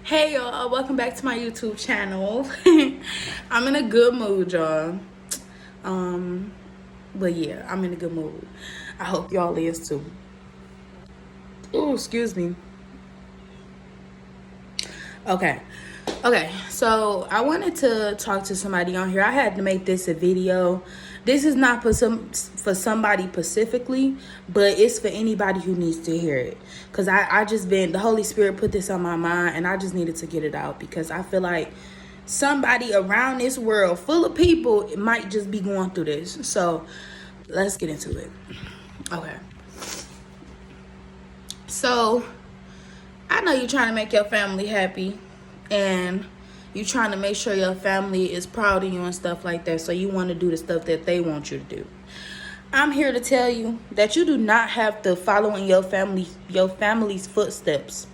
Hey y'all, welcome back to my YouTube channel. I'm in a good mood, y'all. But yeah, I'm in a good mood. I hope y'all is too. Oh, excuse me. Okay. Okay, so I wanted to talk to somebody on here. I had to make this a video. This is not for somebody specifically, but it's for anybody who needs to hear it. Cause I just been the Holy Spirit put this on my mind, and I just needed to get it out because I feel like somebody around this world full of people might just be going through this. So let's get into it. Okay. So I know you're trying to make your family happy, and you're trying to make sure your family is proud of you and stuff like that. So you want to do the stuff that they want you to do. I'm here to tell you that you do not have to follow in your family's footsteps.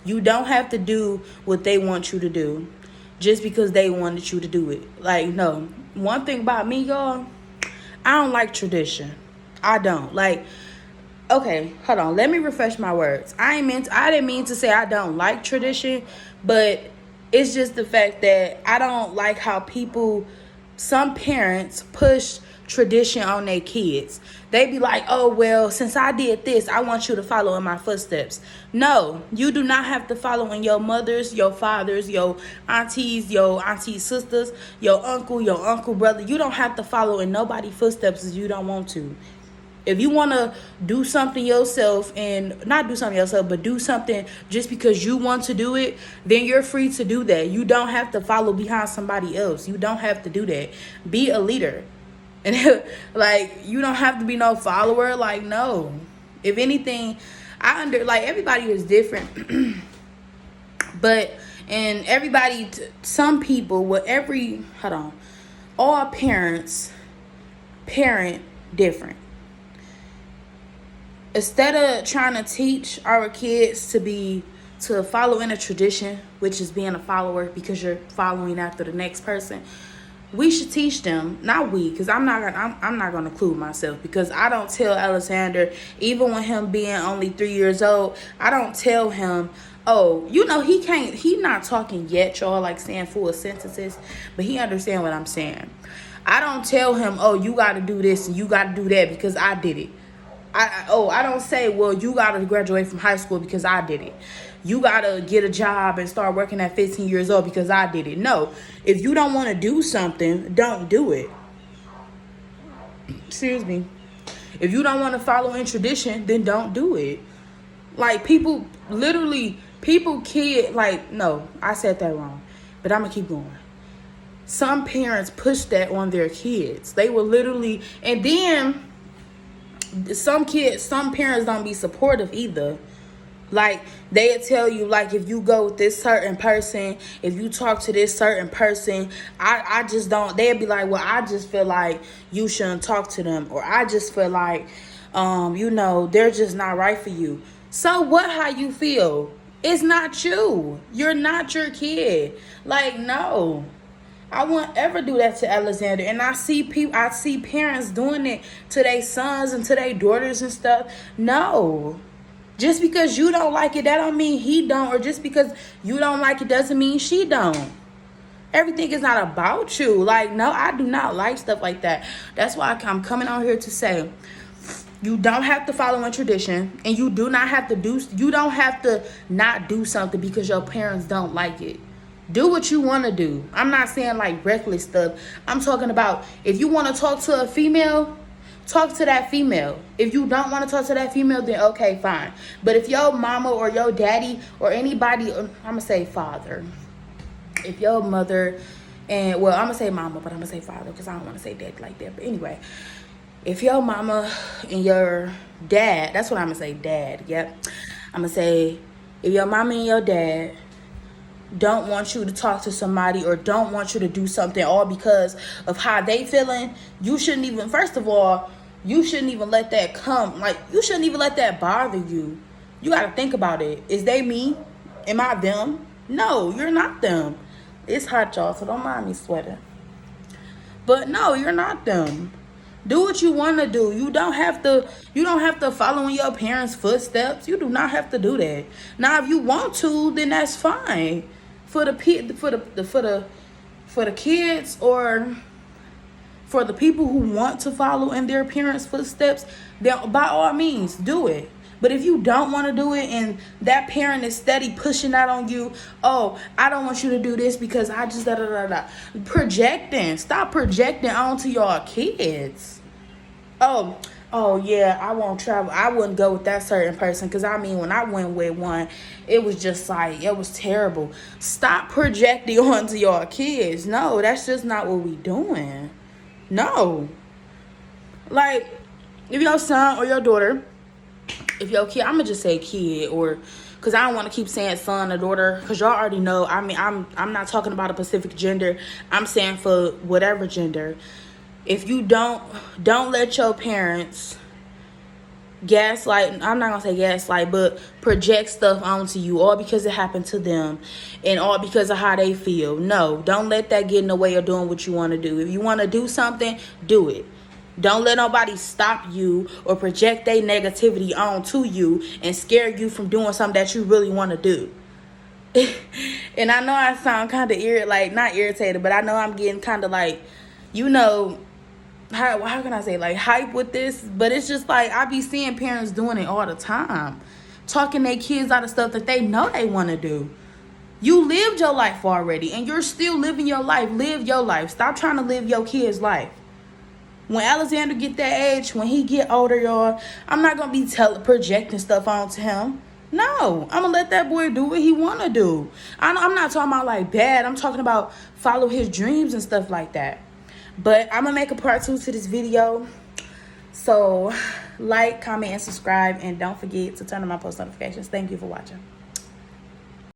You don't have to do what they want you to do just because they wanted you to do it. Like, no. One thing about me, y'all, I don't like tradition. I don't. Like, okay, hold on. Let me refresh my words. I didn't mean to say I don't like tradition, but it's just the fact that I don't like how some parents push tradition on their kids. They be like, oh, well, since I did this, I want you to follow in my footsteps. No, you do not have to follow in your mothers, your fathers, your aunties sisters, your uncle brother. You don't have to follow in nobody's footsteps if you don't want to. If you want to do something yourself, and not do something yourself, but do something just because you want to do it, then you're free to do that. You don't have to follow behind somebody else. You don't have to do that. Be a leader. And like, you don't have to be no follower. Like, no. If anything, everybody is different. But, and some people, all parents parent different. Instead of trying to teach our kids to follow in a tradition, which is being a follower because you're following after the next person, we should teach them. Not we, because I'm not gonna include myself, because I don't tell Alexander, even with him being only 3 years old, I don't tell him, oh, he not talking yet, y'all, like saying full sentences, but he understand what I'm saying. I don't tell him, oh, you got to do this and you got to do that because I did it. I don't say, well, you got to graduate from high school because I did it. You got to get a job and start working at 15 years old because I did it. No, if you don't want to do something, don't do it. Excuse me. If you don't want to follow in tradition, then don't do it. Like, no, I said that wrong, but I'm going to keep going. Some parents push that on their kids. They will literally, and then some parents don't be supportive either. Like, they'll tell you, like, if you go with this certain person, if you talk to this certain person, I just don't, they'll be like, well, I just feel like you shouldn't talk to them, or I just feel like, they're just not right for you. So what, how you feel? It's not you. You're not your kid. Like, no. I won't ever do that to Alexander. And I see parents doing it to their sons and to their daughters and stuff. No. Just because you don't like it, that don't mean he don't. Or just because you don't like it doesn't mean she don't. Everything is not about you. Like, no, I do not like stuff like that. That's why I'm coming on here to say, you don't have to follow in tradition, and you don't have to not do something because your parents don't like it. Do what you want to do. I'm not saying like reckless stuff. I'm talking about, if you want to talk to a female, talk to that female. If you don't want to talk to that female, then okay, fine. But if your mama or your daddy or anybody, I'm going to say father. If your mother, I'm going to say mama, but I'm going to say father because I don't want to say daddy like that. But anyway, if your mama and your dad, that's what I'm going to say, dad, yep. I'm going to say, if your mama and your dad don't want you to talk to somebody or don't want you to do something all because of how they feeling, you shouldn't even, first of all, you shouldn't even let that come. Like, you shouldn't even let that bother you. You got to think about it. Is they me? Am I them? No, you're not them. It's hot, y'all, so don't mind me sweating. But no, you're not them. Do what you want to do. You don't have to follow in your parents' footsteps. You do not have to do that. Now, if you want to, then that's fine. for the kids, or for the people who want to follow in their parents' footsteps, then by all means do it. But if you don't want to do it and that parent is steady pushing out on you, oh, I don't want you to do this because I just da da da da. Projecting. Stop projecting onto your kids. Oh yeah, I won't travel. I wouldn't go with that certain person because I mean, when I went with one, it was just like, it was terrible. Stop projecting onto your kids. No, that's just not what we doing. No. Like, if your son or your daughter, if your kid, I'm gonna just say kid, or because I don't want to keep saying son or daughter, because y'all already know. I mean, I'm not talking about a specific gender. I'm saying for whatever gender. If you don't let your parents gaslight, I'm not gonna say gaslight, but project stuff onto you, all because it happened to them and all because of how they feel. No, don't let that get in the way of doing what you want to do. If you want to do something, do it. Don't let nobody stop you or project their negativity onto you and scare you from doing something that you really want to do. And I know I sound kind of not irritated, but I know I'm getting kind of like, how can I say, like, hype with this? But it's just like, I be seeing parents doing it all the time, talking their kids out of stuff that they know they want to do. You lived your life already, and you're still living your life. Live your life. Stop trying to live your kid's life. When Alexander get that age, when he get older, y'all, I'm not going to be projecting stuff onto him. No, I'm going to let that boy do what he want to do. I'm not talking about, like, bad. I'm talking about follow his dreams and stuff like that. But I'm going to make a part 2 to this video. So, like, comment, and subscribe. And don't forget to turn on my post notifications. Thank you for watching.